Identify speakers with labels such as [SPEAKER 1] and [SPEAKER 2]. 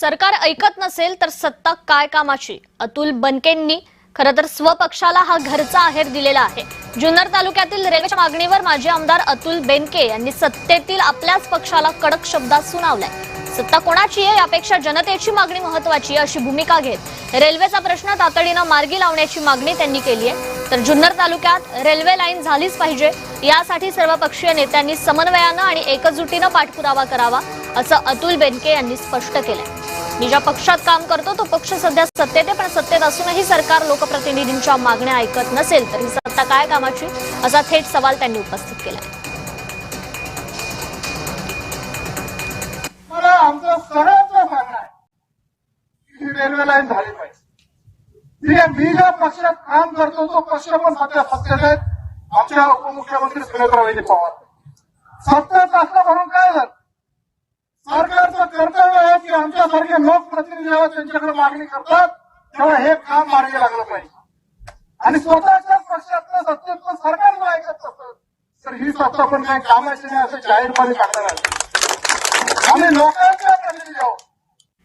[SPEAKER 1] सरकार ऐकत नसेल तर सत्ता काय कामाची? अतुल बनकेंनी खरं तर स्वपक्षाला हा घरचा आहेर दिलेला आहे। जुन्नर तालुक्यातील रेल्वेच्या मागणीवर माजी आमदार अतुल बेनके यांनी सत्तेतील आपल्याच पक्षाला कडक शब्दात सुनावलंय। सत्ता कोणाची आहे यापेक्षा जनतेची मागणी महत्त्वाची अशी भूमिका घेत रेल्वेचा प्रश्न तातडीनं मार्गी लावण्याची मागणी त्यांनी केली आहे। तर जुन्नर तालुक्यात रेल्वे लाईन झालीच पाहिजे यासाठी सर्वपक्षीय नेत्यांनी समन्वयानं आणि एकजुटीनं पाठपुरावा करावा असं अतुल बेनके यांनी स्पष्ट केलंय। मी ज्या पक्षात काम करतो तो पक्ष सध्या सत्तेत आहे, पण सत्तेत असूनही सरकार लोकप्रतिनिधींच्या मागण्या ऐकत नसेल तर ही सत्ता काय कामाची असा थेट सवाल त्यांनी उपस्थित केलाय।
[SPEAKER 2] मला आमचं सगळ्यांचं मागणं आहे की रेल्वे लाईन झाली पाहिजे। मी ज्या पक्षात काम करतो तो पक्ष पण सध्या सत्तेत आहे। आमच्या उपमुख्यमंत्री सुनेत्राबाई पवार सत्तेत असलं म्हणून काय झालं? सरकारचं कर्तव्य आहे की आमच्यासारखे लोकप्रतिनिधी जेव्हा त्यांच्याकडे मागणी करतात तेव्हा हे काम मार्गी लागलं पाहिजे। आणि स्वतःच्याच पक्षातलं सत्तेत सरकारला ऐकत असतं तर ही सत्ता पण काही कामाची नाही असं जाहीरपणे सांगणार आहे। आणि लोकांचं